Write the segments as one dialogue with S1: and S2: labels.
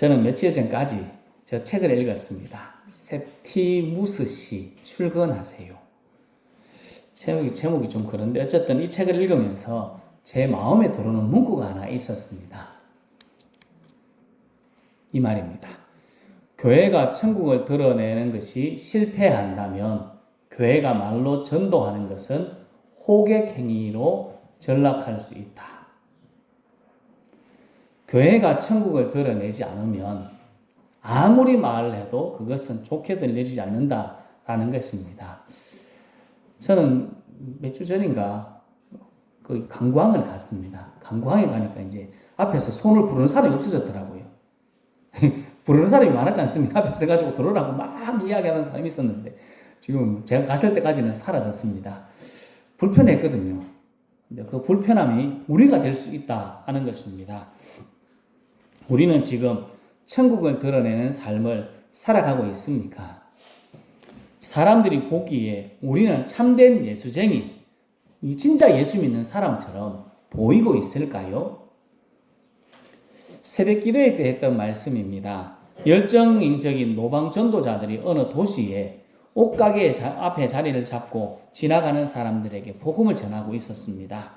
S1: 저는 며칠 전까지 저 책을 읽었습니다. 셉티무스 씨 출근하세요. 제목이 좀 그런데 어쨌든 이 책을 읽으면서 제 마음에 들어오는 문구가 하나 있었습니다. 이 말입니다. 교회가 천국을 드러내는 것이 실패한다면 교회가 말로 전도하는 것은 호객행위로 전락할 수 있다. 교회가 천국을 드러내지 않으면 아무리 말을 해도 그것은 좋게 들리지 않는다라는 것입니다. 저는 몇 주 전인가 그 관광을 갔습니다. 관광에 가니까 이제 앞에서 손을 부르는 사람이 없어졌더라고요. 부르는 사람이 많았지 않습니까? 앞에 서가지고 들어오라고 막 이야기하는 사람이 있었는데 지금 제가 갔을 때까지는 사라졌습니다. 불편했거든요. 근데 그 불편함이 우리가 될 수 있다 하는 것입니다. 우리는 지금 천국을 드러내는 삶을 살아가고 있습니까? 사람들이 보기에 우리는 참된 예수쟁이, 진짜 예수 믿는 사람처럼 보이고 있을까요? 새벽 기도회 때 했던 말씀입니다. 열정적인 노방 전도자들이 어느 도시에 옷가게 앞에 자리를 잡고 지나가는 사람들에게 복음을 전하고 있었습니다.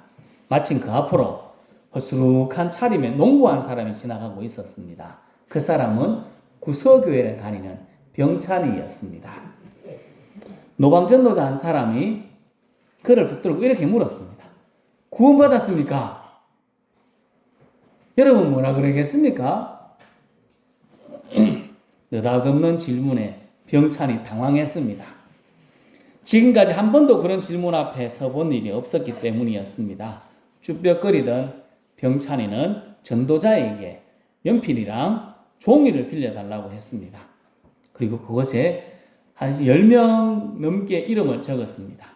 S1: 마침 그 앞으로 허스룩한 차림에 농구한 사람이 지나가고 있었습니다. 그 사람은 구서교회를 다니는 병찬이였습니다. 노방전도자 한 사람이 그를 붙들고 이렇게 물었습니다. 구원받았습니까? 여러분 뭐라 그러겠습니까? 느닷없는 질문에 병찬이 당황했습니다. 지금까지 한 번도 그런 질문 앞에 서본 일이 없었기 때문이었습니다. 쭈뼛거리던 병찬이는 전도자에게 연필이랑 종이를 빌려달라고 했습니다. 그리고 그것에 한 10명 넘게 이름을 적었습니다.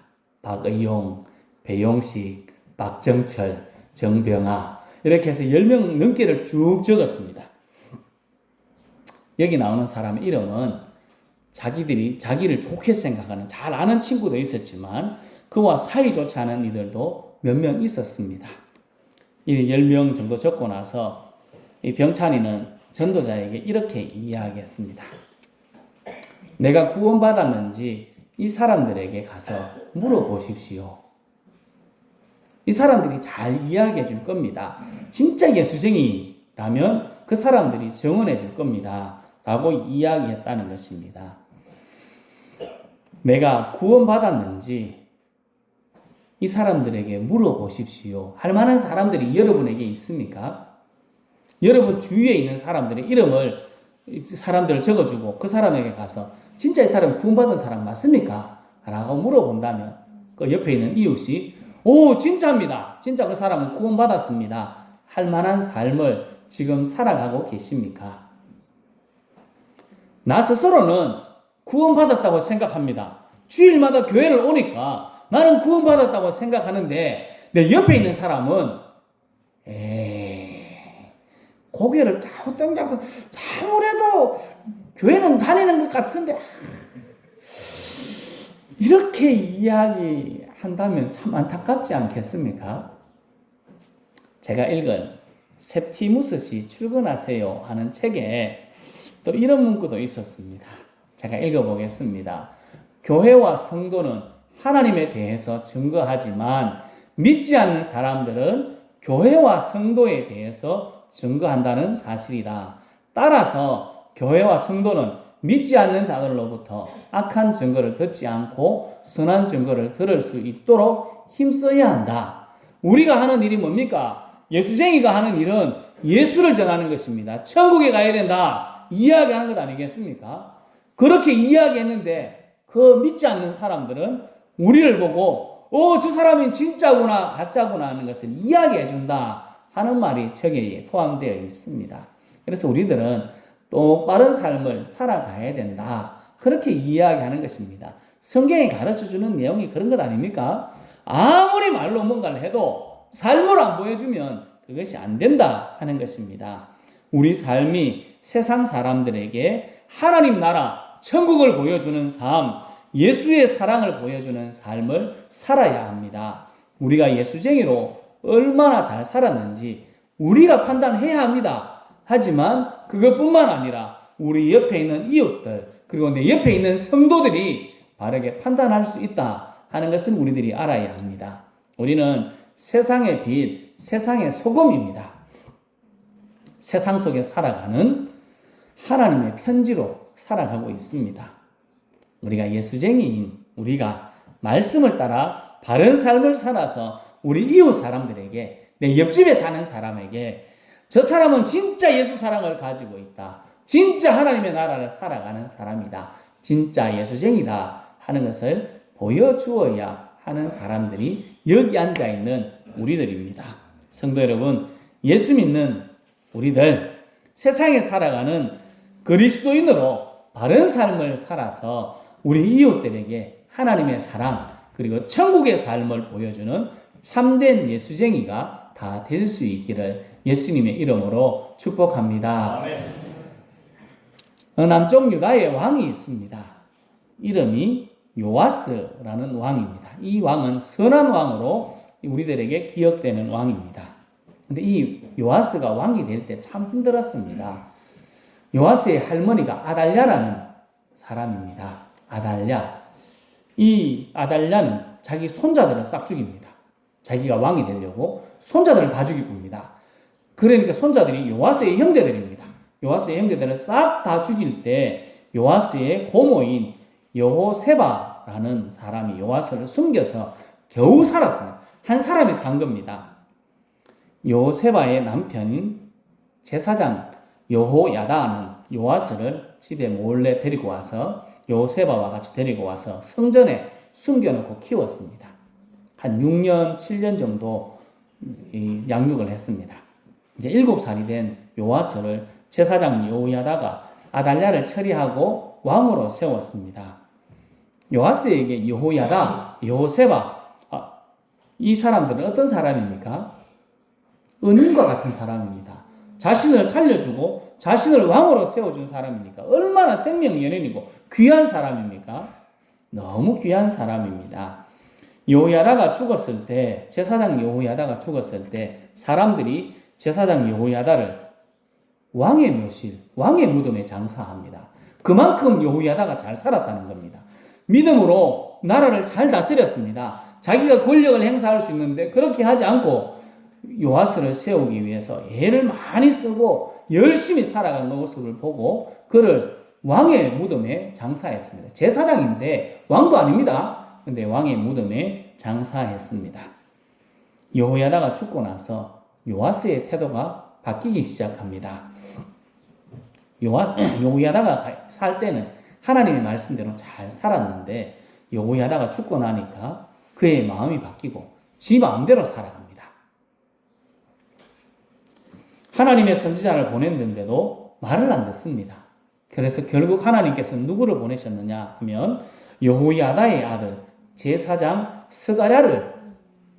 S1: 박의용, 배용식, 박정철, 정병아 이렇게 해서 10명 넘게를 쭉 적었습니다. 여기 나오는 사람의 이름은 자기를 좋게 생각하는 잘 아는 친구도 있었지만 그와 사이 좋지 않은 이들도 몇 명 있었습니다. 이 10명 정도 적고 나서 이 병찬이는 전도자에게 이렇게 이야기했습니다. 내가 구원받았는지 이 사람들에게 가서 물어보십시오. 이 사람들이 잘 이야기해 줄 겁니다. 진짜 예수쟁이라면 그 사람들이 증언해 줄 겁니다. 라고 이야기했다는 것입니다. 내가 구원받았는지 이 사람들에게 물어보십시오. 할 만한 사람들이 여러분에게 있습니까? 여러분 주위에 있는 사람들의 이름을 사람들을 적어주고 그 사람에게 가서 진짜 이 사람 구원받은 사람 맞습니까? 라고 물어본다면 그 옆에 있는 이웃이 오 진짜입니다. 진짜 그 사람은 구원받았습니다. 할 만한 삶을 지금 살아가고 계십니까? 나 스스로는 구원받았다고 생각합니다. 주일마다 교회를 오니까 나는 구원받았다고 생각하는데 내 옆에 있는 사람은 고개를 갸우뚱갸우뚱 아무래도 교회는 다니는 것 같은데 이렇게 이야기한다면 참 안타깝지 않겠습니까? 제가 읽은 셉티무스 씨 출근하세요 하는 책에 또 이런 문구도 있었습니다. 제가 읽어보겠습니다. 교회와 성도는 하나님에 대해서 증거하지만 믿지 않는 사람들은 교회와 성도에 대해서 증거한다는 사실이다. 따라서 교회와 성도는 믿지 않는 자들로부터 악한 증거를 듣지 않고 선한 증거를 들을 수 있도록 힘써야 한다. 우리가 하는 일이 뭡니까? 예수쟁이가 하는 일은 예수를 전하는 것입니다. 천국에 가야 된다. 이야기하는 것 아니겠습니까? 그렇게 이야기했는데 그 믿지 않는 사람들은 우리를 보고 저 사람이 진짜구나 가짜구나 하는 것을 이야기해 준다 하는 말이 저기에 포함되어 있습니다. 그래서 우리들은 똑바른 삶을 살아가야 된다. 그렇게 이야기하는 것입니다. 성경이 가르쳐주는 내용이 그런 것 아닙니까? 아무리 말로 뭔가를 해도 삶을 안 보여주면 그것이 안 된다 하는 것입니다. 우리 삶이 세상 사람들에게 하나님 나라 천국을 보여주는 삶, 예수의 사랑을 보여주는 삶을 살아야 합니다. 우리가 예수쟁이로 얼마나 잘 살았는지 우리가 판단해야 합니다. 하지만 그것뿐만 아니라 우리 옆에 있는 이웃들, 그리고 내 옆에 있는 성도들이 바르게 판단할 수 있다 하는 것을 우리들이 알아야 합니다. 우리는 세상의 빛, 세상의 소금입니다. 세상 속에 살아가는 하나님의 편지로 살아가고 있습니다. 우리가 예수쟁이인 우리가 말씀을 따라 바른 삶을 살아서 우리 이웃 사람들에게, 내 옆집에 사는 사람에게 저 사람은 진짜 예수 사랑을 가지고 있다. 진짜 하나님의 나라를 살아가는 사람이다. 진짜 예수쟁이다 하는 것을 보여주어야 하는 사람들이 여기 앉아있는 우리들입니다. 성도 여러분, 예수 믿는 우리들, 세상에 살아가는 그리스도인으로 바른 삶을 살아서 우리 이웃들에게 하나님의 사랑 그리고 천국의 삶을 보여주는 참된 예수쟁이가 다 될 수 있기를 예수님의 이름으로 축복합니다. 아멘. 남쪽 유다에 왕이 있습니다. 이름이 요아스라는 왕입니다. 이 왕은 선한 왕으로 우리들에게 기억되는 왕입니다. 근데 이 요아스가 왕이 될 때 참 힘들었습니다. 요아스의 할머니가 아달랴라는 사람입니다. 아달랴. 이 아달랴는 자기 손자들을 싹 죽입니다. 자기가 왕이 되려고 손자들을 다 죽입니다. 그러니까 손자들이 요아스의 형제들입니다. 요아스의 형제들을 싹 다 죽일 때 요아스의 고모인 여호세바라는 사람이 요아스를 숨겨서 겨우 살았습니다. 한 사람이 산 겁니다. 여호세바의 남편인 제사장 여호야다는 요아스를 집에 몰래 데리고 와서 여호세바와 같이 데리고 와서 성전에 숨겨놓고 키웠습니다. 한 6년, 7년 정도 양육을 했습니다. 이제 7살이 된 요아스를 제사장 여호야다가 아달랴를 처리하고 왕으로 세웠습니다. 요아스에게 여호야다, 여호세바, 이 사람들은 어떤 사람입니까? 은인과 같은 사람입니다. 자신을 살려주고 자신을 왕으로 세워준 사람이니까 얼마나 생명연인이고 귀한 사람입니까? 너무 귀한 사람입니다. 여호야다가 죽었을 때, 제사장 여호야다가 죽었을 때 사람들이 제사장 여호야다를 왕의 묘실, 왕의 무덤에 장사합니다. 그만큼 여호야다가 잘 살았다는 겁니다. 믿음으로 나라를 잘 다스렸습니다. 자기가 권력을 행사할 수 있는데 그렇게 하지 않고 요아스를 세우기 위해서 애를 많이 쓰고 열심히 살아가는 모습을 보고 그를 왕의 무덤에 장사했습니다. 제사장인데 왕도 아닙니다. 근데 왕의 무덤에 장사했습니다. 여호야다가 죽고 나서 요아스의 태도가 바뀌기 시작합니다. 여호야다가 살 때는 하나님의 말씀대로 잘 살았는데 여호야다가 죽고 나니까 그의 마음이 바뀌고 지 마음대로 살아갑니다. 하나님의 선지자를 보냈는데도 말을 안 듣습니다. 그래서 결국 하나님께서 누구를 보내셨느냐 하면 여호야다의 아들 제사장 스가랴를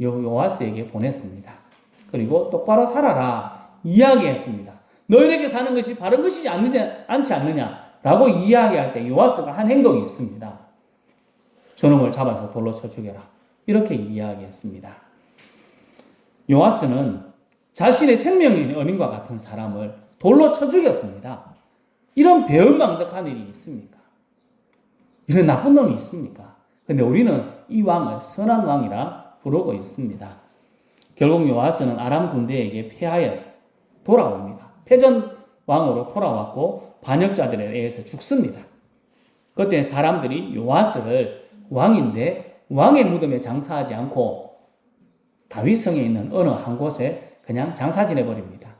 S1: 요아스에게 보냈습니다. 그리고 똑바로 살아라 이야기했습니다. 너희에게 사는 것이 바른 것이지 않지 않느냐라고 이야기할 때 요아스가 한 행동이 있습니다. 저놈을 잡아서 돌로 쳐 죽여라. 이렇게 이야기했습니다. 요아스는 자신의 생명의 은인과 같은 사람을 돌로 쳐 죽였습니다. 이런 배은망덕한 일이 있습니까? 이런 나쁜 놈이 있습니까? 근데 우리는 이 왕을 선한 왕이라 부르고 있습니다. 결국 요아스는 아람 군대에게 패하여 돌아옵니다. 패전 왕으로 돌아왔고 반역자들에 의해서 죽습니다. 그때 사람들이 요아스를 왕인데 왕의 무덤에 장사하지 않고 다윗성에 있는 어느 한 곳에 그냥 장사 지내버립니다.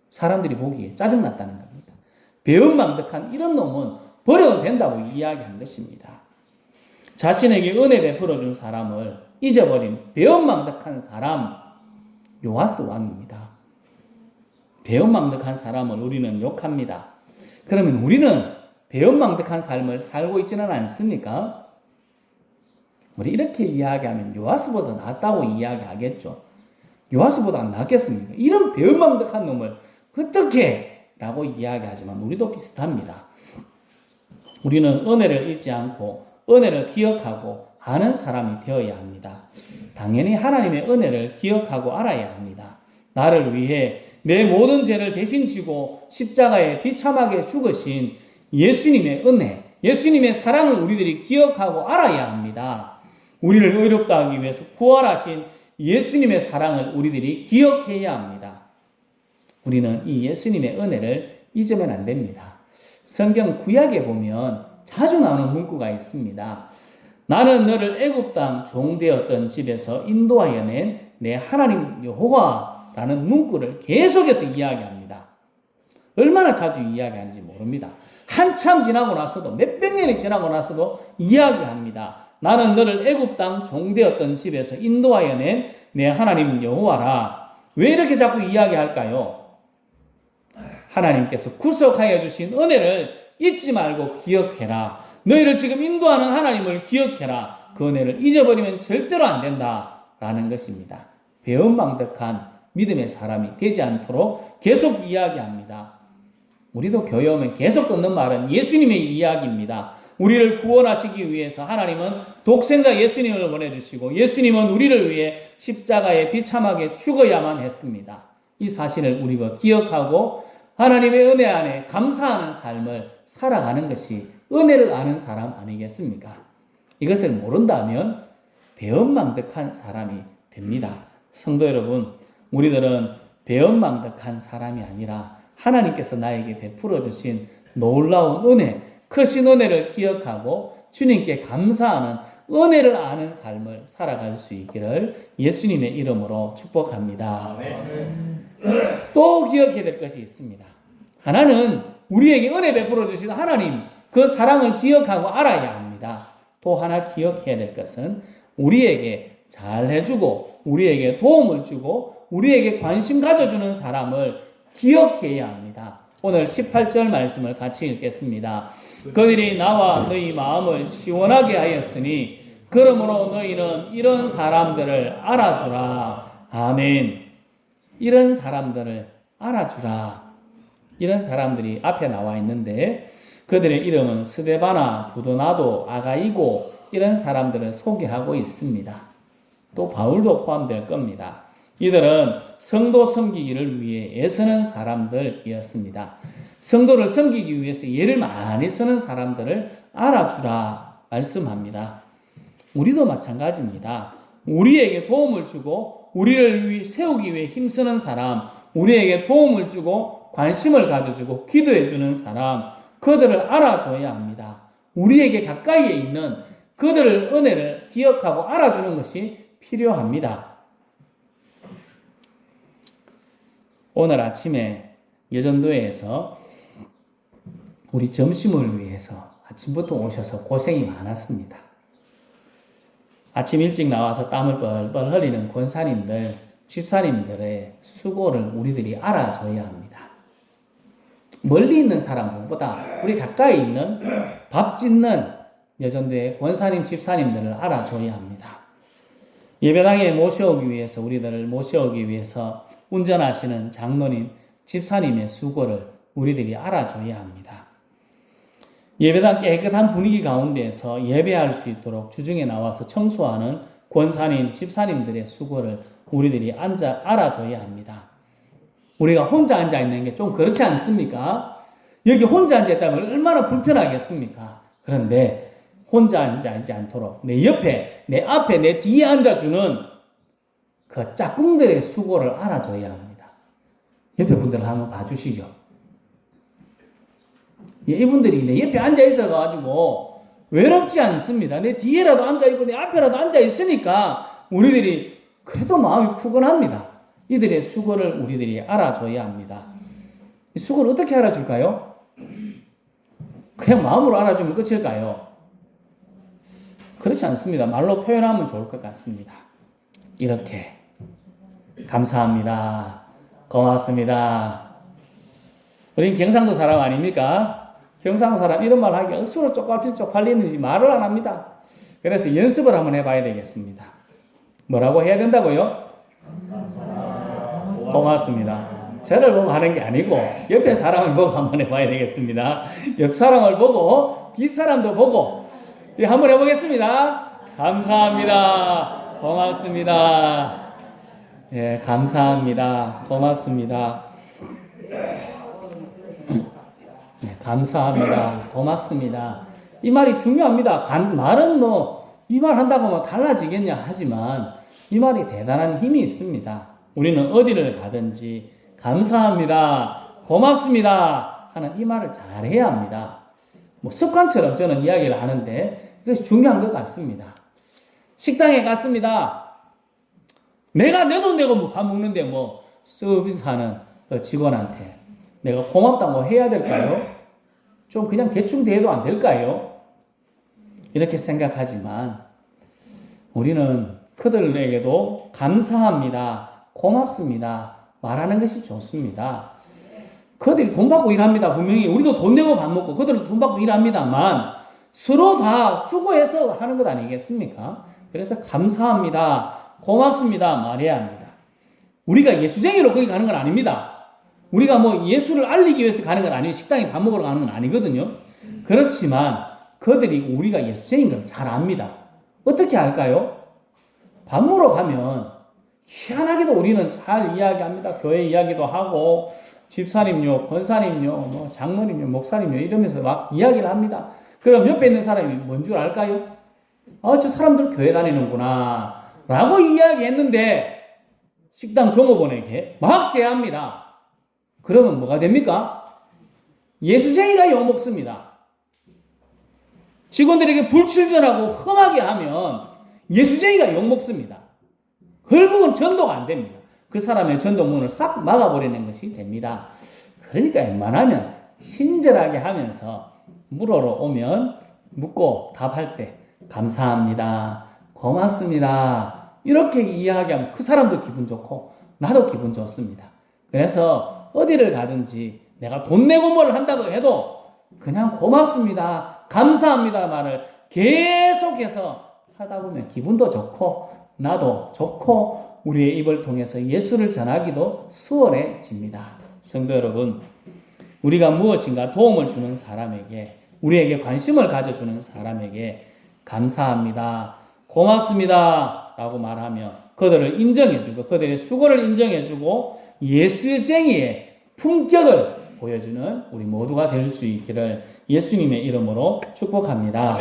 S1: 사람들이 보기에 짜증났다는 겁니다. 배은망덕한 이런 놈은 버려도 된다고 이야기한 것입니다. 자신에게 은혜 베풀어준 사람을 잊어버린 배은망덕한 사람 요아스 왕입니다. 배은망덕한 사람을 우리는 욕합니다. 그러면 우리는 배은망덕한 삶을 살고 있지는 않습니까? 우리 이렇게 이야기하면 요아스보다 낫다고 이야기하겠죠. 요아스보다 안 낫겠습니까? 이런 배은망덕한 놈을 어떻게? 라고 이야기하지만 우리도 비슷합니다. 우리는 은혜를 잊지 않고 은혜를 기억하고 아는 사람이 되어야 합니다. 당연히 하나님의 은혜를 기억하고 알아야 합니다. 나를 위해 내 모든 죄를 대신 지고 십자가에 비참하게 죽으신 예수님의 은혜, 예수님의 사랑을 우리들이 기억하고 알아야 합니다. 우리를 의롭다 하기 위해서 부활하신 예수님의 사랑을 우리들이 기억해야 합니다. 우리는 이 예수님의 은혜를 잊으면 안 됩니다. 성경 구약에 보면 자주 나오는 문구가 있습니다. 나는 너를 애굽 땅 종되었던 집에서 인도하여 낸 내 하나님 여호와라는 문구를 계속해서 이야기합니다. 얼마나 자주 이야기하는지 모릅니다. 한참 지나고 나서도 몇백 년이 지나고 나서도 이야기합니다. 나는 너를 애굽 땅 종되었던 집에서 인도하여 낸 내 하나님 여호와라. 왜 이렇게 자꾸 이야기할까요? 하나님께서 구속하여 주신 은혜를 잊지 말고 기억해라. 너희를 지금 인도하는 하나님을 기억해라. 그 은혜를 잊어버리면 절대로 안 된다라는 것입니다. 배은망덕한 믿음의 사람이 되지 않도록 계속 이야기합니다. 우리도 교회 오면 계속 듣는 말은 예수님의 이야기입니다. 우리를 구원하시기 위해서 하나님은 독생자 예수님을 보내주시고 예수님은 우리를 위해 십자가에 비참하게 죽어야만 했습니다. 이 사실을 우리가 기억하고 하나님의 은혜 안에 감사하는 삶을 살아가는 것이 은혜를 아는 사람 아니겠습니까? 이것을 모른다면 배은망덕한 사람이 됩니다. 성도 여러분, 우리들은 배은망덕한 사람이 아니라 하나님께서 나에게 베풀어 주신 놀라운 은혜, 크신 은혜를 기억하고 주님께 감사하는 은혜를 아는 삶을 살아갈 수 있기를 예수님의 이름으로 축복합니다. 또 기억해야 될 것이 있습니다. 하나는 우리에게 은혜 베풀어 주신 하나님, 그 사랑을 기억하고 알아야 합니다. 또 하나 기억해야 될 것은 우리에게 잘해주고 우리에게 도움을 주고 우리에게 관심 가져주는 사람을 기억해야 합니다. 오늘 18절 말씀을 같이 읽겠습니다. 그들이 나와 너희 마음을 시원하게 하였으니 그러므로 너희는 이런 사람들을 알아주라. 아멘. 이런 사람들을 알아주라. 이런 사람들이 앞에 나와 있는데 그들의 이름은 스데바나, 부도나도, 아가이고 이런 사람들을 소개하고 있습니다. 또 바울도 포함될 겁니다. 이들은 성도 섬기기를 위해 애쓰는 사람들이었습니다. 성도를 섬기기 위해서 애를 많이 쓰는 사람들을 알아주라 말씀합니다. 우리도 마찬가지입니다. 우리에게 도움을 주고 우리를 세우기 위해 힘쓰는 사람, 우리에게 도움을 주고 관심을 가져주고 기도해주는 사람, 그들을 알아줘야 합니다. 우리에게 가까이에 있는 그들의 은혜를 기억하고 알아주는 것이 필요합니다. 오늘 아침에 여전도에서 우리 점심을 위해서 아침부터 오셔서 고생이 많았습니다. 아침 일찍 나와서 땀을 뻘뻘 흘리는 권사님들, 집사님들의 수고를 우리들이 알아줘야 합니다. 멀리 있는 사람보다 우리 가까이 있는 밥 짓는 여전도의 권사님, 집사님들을 알아줘야 합니다. 예배당에 모셔오기 위해서 우리들을 모셔오기 위해서 운전하시는 장로님, 집사님의 수고를 우리들이 알아줘야 합니다. 예배당 깨끗한 분위기 가운데에서 예배할 수 있도록 주중에 나와서 청소하는 권사님, 집사님들의 수고를 우리들이 알아줘야 합니다. 우리가 혼자 앉아있는 게 좀 그렇지 않습니까? 여기 혼자 앉아있다면 얼마나 불편하겠습니까? 그런데 혼자 앉아있지 않도록 내 옆에, 내 앞에, 내 뒤에 앉아주는 그 짝꿍들의 수고를 알아줘야 합니다. 옆에 분들을 한번 봐주시죠. 이분들이 내 옆에 앉아있어가지고 외롭지 않습니다. 내 뒤에라도 앉아있고 내 앞에라도 앉아있으니까 우리들이 그래도 마음이 푸근합니다. 이들의 수고를 우리들이 알아줘야 합니다. 이 수고를 어떻게 알아줄까요? 그냥 마음으로 알아주면 끝일까요? 그렇지 않습니다. 말로 표현하면 좋을 것 같습니다. 이렇게 감사합니다. 고맙습니다. 우린 경상도 사람 아닙니까? 경상도 사람 이런 말 하기 억수로 쪽팔리는지 말을 안 합니다. 그래서 연습을 한번 해봐야 되겠습니다. 뭐라고 해야 된다고요? 고맙습니다. 저를 보고 하는 게 아니고 옆에 사람을 보고 한번 해봐야 되겠습니다. 옆 사람을 보고 뒷 사람도 보고 한번 해보겠습니다. 감사합니다. 고맙습니다. 예, 감사합니다. 고맙습니다. 감사합니다. 고맙습니다. 이 말이 중요합니다. 말은 이 말 한다고 뭐 달라지겠냐 하지만 이 말이 대단한 힘이 있습니다. 우리는 어디를 가든지 감사합니다. 고맙습니다. 하는 이 말을 잘해야 합니다. 습관처럼 저는 이야기를 하는데 그것이 중요한 것 같습니다. 식당에 갔습니다. 내가 내 돈 내고 밥 먹는데 서비스하는 직원한테 내가 고맙다고 해야 될까요? 좀 그냥 대충 대해도 안 될까요? 이렇게 생각하지만 우리는 그들에게도 감사합니다. 고맙습니다. 말하는 것이 좋습니다. 그들이 돈 받고 일합니다. 분명히 우리도 돈 내고 밥 먹고 그들도 돈 받고 일합니다만 서로 다 수고해서 하는 것 아니겠습니까? 그래서 감사합니다. 고맙습니다. 말해야 합니다. 우리가 예수쟁이로 거기 가는 건 아닙니다. 우리가 예수를 알리기 위해서 가는 건 아니에요. 식당에 밥 먹으러 가는 건 아니거든요. 그렇지만 그들이 우리가 예수쟁인 걸 잘 압니다. 어떻게 알까요? 밥 먹으러 가면 희한하게도 우리는 잘 이야기합니다. 교회 이야기도 하고 집사님요, 권사님요, 장로님요, 목사님요 이러면서 막 이야기를 합니다. 그럼 옆에 있는 사람이 뭔 줄 알까요? 저 사람들 교회 다니는구나 라고 이야기했는데 식당 종업원에게 막 대합니다. 그러면 뭐가 됩니까? 예수쟁이가 욕먹습니다. 직원들에게 불칠전하고 험하게 하면 예수쟁이가 욕먹습니다. 결국은 전도가 안 됩니다. 그 사람의 전도문을 싹 막아버리는 것이 됩니다. 그러니까 웬만하면 친절하게 하면서 물으러 오면 묻고 답할 때 감사합니다. 고맙습니다. 이렇게 이야기하면 그 사람도 기분 좋고 나도 기분 좋습니다. 그래서 어디를 가든지 내가 돈 내고 뭘 한다고 해도 그냥 고맙습니다. 감사합니다 말을 계속해서 하다 보면 기분도 좋고 나도 좋고 우리의 입을 통해서 예수를 전하기도 수월해집니다. 성도 여러분, 우리가 무엇인가 도움을 주는 사람에게 우리에게 관심을 가져주는 사람에게 감사합니다. 고맙습니다. 라고 말하며 그들을 인정해주고 그들의 수고를 인정해주고 예수쟁이의 품격을 보여주는 우리 모두가 될 수 있기를 예수님의 이름으로 축복합니다.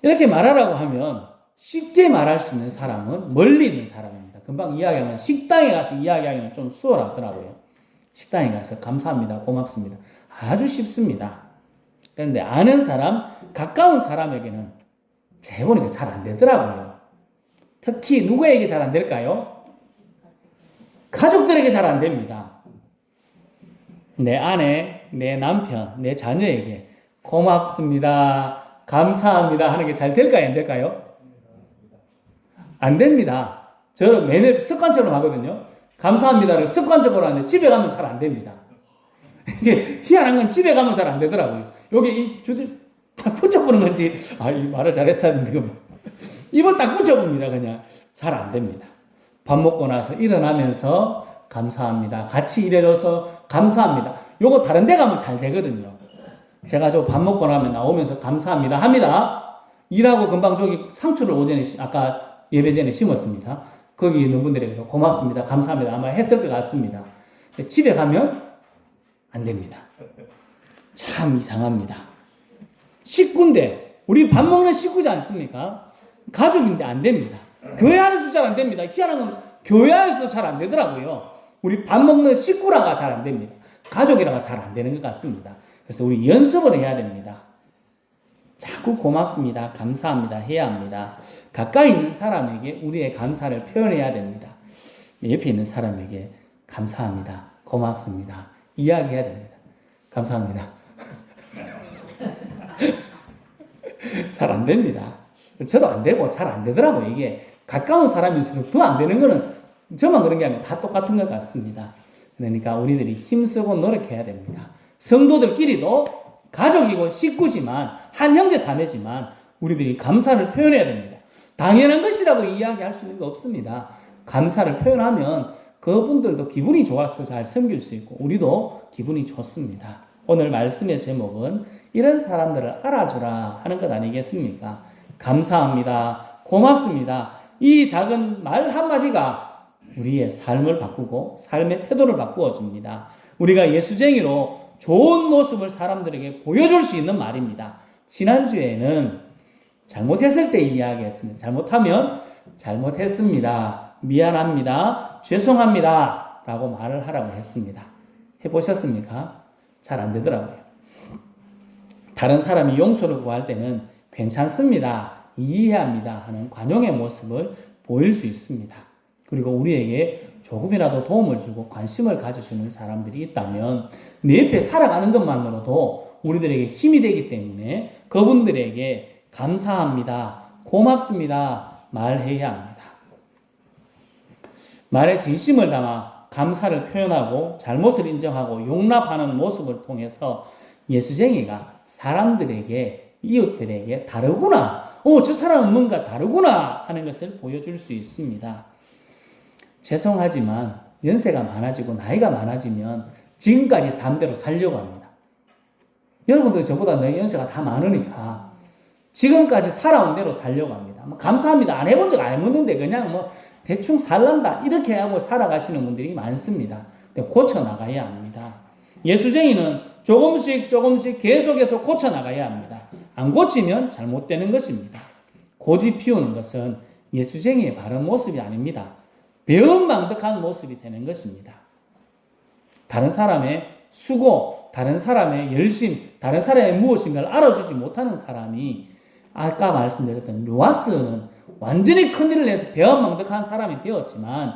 S1: 이렇게 말하라고 하면 쉽게 말할 수 있는 사람은 멀리 있는 사람입니다. 금방 이야기하면 식당에 가서 이야기하기는 좀 수월하더라고요. 식당에 가서 감사합니다. 고맙습니다. 아주 쉽습니다. 그런데 아는 사람, 가까운 사람에게는 제가 보니까 잘 안 되더라고요. 특히 누구에게 잘 안 될까요? 가족들에게 잘 안 됩니다. 내 아내, 내 남편, 내 자녀에게 고맙습니다. 감사합니다 하는 게 잘 될까요? 안 될까요? 안 됩니다. 저는 매일 습관처럼 하거든요. 감사합니다를 습관적으로 하는데 집에 가면 잘 안 됩니다. 이게 희한한 건 집에 가면 잘 안 되더라고요. 여기 이 주들 딱 붙여보는 건지 이 말을 잘했어야 했는데 입을 딱 붙여봅니다. 그냥 잘 안 됩니다. 밥 먹고 나서 일어나면서 감사합니다. 같이 일해줘서 감사합니다. 요거 다른 데 가면 잘 되거든요. 제가 밥 먹고 나면 나오면서 감사합니다 합니다. 일하고 금방 저기 상추를 오전에 아까 예배 전에 심었습니다. 거기 있는 분들에게도 고맙습니다. 감사합니다. 아마 했을 것 같습니다. 집에 가면 안 됩니다. 참 이상합니다. 식구인데 우리 밥 먹는 식구지 않습니까? 가족인데 안 됩니다. 교회 안에서도 잘 안 됩니다. 희한한 건 교회 안에서도 잘 안 되더라고요. 우리 밥 먹는 식구라가 잘 안 됩니다. 가족이라가 잘 안 되는 것 같습니다. 그래서 우리 연습을 해야 됩니다. 자꾸 고맙습니다. 감사합니다. 해야 합니다. 가까이 있는 사람에게 우리의 감사를 표현해야 됩니다. 옆에 있는 사람에게 감사합니다. 고맙습니다. 이야기해야 됩니다. 감사합니다. 잘 안 됩니다. 저도 안 되고 잘 안 되더라고요. 이게 가까운 사람일수록 더 안 되는 거는 저만 그런 게 아니고 다 똑같은 것 같습니다. 그러니까 우리들이 힘쓰고 노력해야 됩니다. 성도들끼리도 가족이고 식구지만 한 형제 자매지만 우리들이 감사를 표현해야 됩니다. 당연한 것이라고 이야기할 수 있는 거 없습니다. 감사를 표현하면 그분들도 기분이 좋아서 잘 섬길 수 있고 우리도 기분이 좋습니다. 오늘 말씀의 제목은 이런 사람들을 알아주라 하는 것 아니겠습니까? 감사합니다. 고맙습니다. 이 작은 말 한마디가 우리의 삶을 바꾸고 삶의 태도를 바꾸어 줍니다. 우리가 예수쟁이로 좋은 모습을 사람들에게 보여줄 수 있는 말입니다. 지난주에는 잘못했을 때 이야기했습니다. 잘못하면 잘못했습니다. 미안합니다. 죄송합니다. 라고 말을 하라고 했습니다. 해보셨습니까? 잘 안 되더라고요. 다른 사람이 용서를 구할 때는 괜찮습니다. 이해합니다. 하는 관용의 모습을 보일 수 있습니다. 그리고 우리에게 조금이라도 도움을 주고 관심을 가져주는 사람들이 있다면 내 옆에 살아가는 것만으로도 우리들에게 힘이 되기 때문에 그분들에게 감사합니다. 고맙습니다. 말해야 합니다. 말에 진심을 담아 감사를 표현하고 잘못을 인정하고 용납하는 모습을 통해서 예수쟁이가 사람들에게, 이웃들에게 다르구나, 저 사람은 뭔가 다르구나 하는 것을 보여줄 수 있습니다. 죄송하지만 연세가 많아지고 나이가 많아지면 지금까지 산 대로 살려고 합니다. 여러분들 저보다 내 연세가 다 많으니까 지금까지 살아온 대로 살려고 합니다. 감사합니다. 안 해본 적 안 해봤는데 그냥 대충 살란다 이렇게 하고 살아가시는 분들이 많습니다. 근데 고쳐나가야 합니다. 예수쟁이는 조금씩 계속해서 고쳐나가야 합니다. 안 고치면 잘못되는 것입니다. 고집 피우는 것은 예수쟁이의 바른 모습이 아닙니다. 배은망덕한 모습이 되는 것입니다. 다른 사람의 수고, 다른 사람의 열심, 다른 사람의 무엇인가를 알아주지 못하는 사람이 아까 말씀드렸던 요아스는 완전히 큰일을 내서 배은망덕한 사람이 되었지만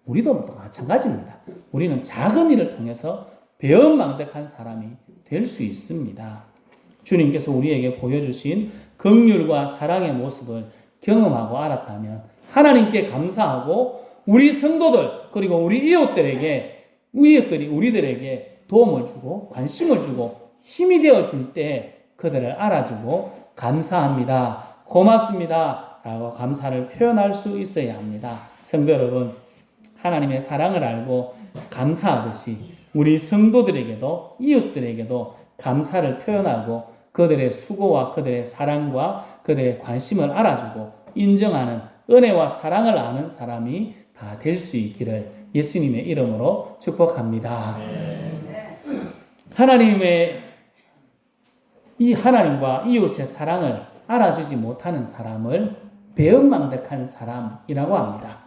S1: 우리도 마찬가지입니다. 우리는 작은 일을 통해서 배은망덕한 사람이 될 수 있습니다. 주님께서 우리에게 보여주신 긍휼과 사랑의 모습을 경험하고 알았다면 하나님께 감사하고 우리 성도들 그리고 우리 이웃들이 우리들에게 도움을 주고 관심을 주고 힘이 되어 줄 때 그들을 알아주고 감사합니다. 고맙습니다. 라고 감사를 표현할 수 있어야 합니다. 성도 여러분, 하나님의 사랑을 알고 감사하듯이 우리 성도들에게도 이웃들에게도 감사를 표현하고 그들의 수고와 그들의 사랑과 그들의 관심을 알아주고 인정하는 은혜와 사랑을 아는 사람이 다 될 수 있기를 예수님의 이름으로 축복합니다. 하나님과 이웃의 사랑을 알아주지 못하는 사람을 배은망덕한 사람이라고 합니다.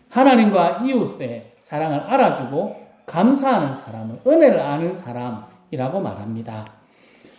S1: 하나님과 이웃의 사랑을 알아주고 감사하는 사람을 은혜를 아는 사람이라고 말합니다.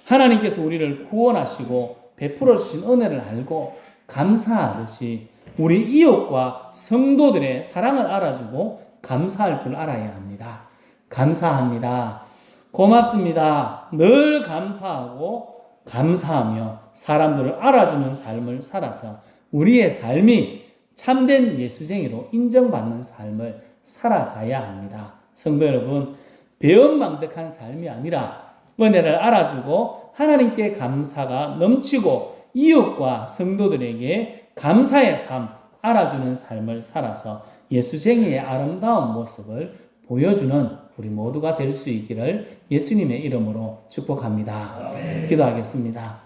S1: 하나님께서 우리를 구원하시고 베풀어 주신 은혜를 알고 감사하듯이 우리 이웃과 성도들의 사랑을 알아주고 감사할 줄 알아야 합니다. 감사합니다. 고맙습니다. 늘 감사하고 감사하며 사람들을 알아주는 삶을 살아서 우리의 삶이 참된 예수쟁이로 인정받는 삶을 살아가야 합니다. 성도 여러분, 배은망덕한 삶이 아니라 은혜를 알아주고 하나님께 감사가 넘치고 이웃과 성도들에게 감사의 삶, 알아주는 삶을 살아서 예수쟁이의 아름다운 모습을 보여주는 우리 모두가 될 수 있기를 예수님의 이름으로 축복합니다. 기도하겠습니다.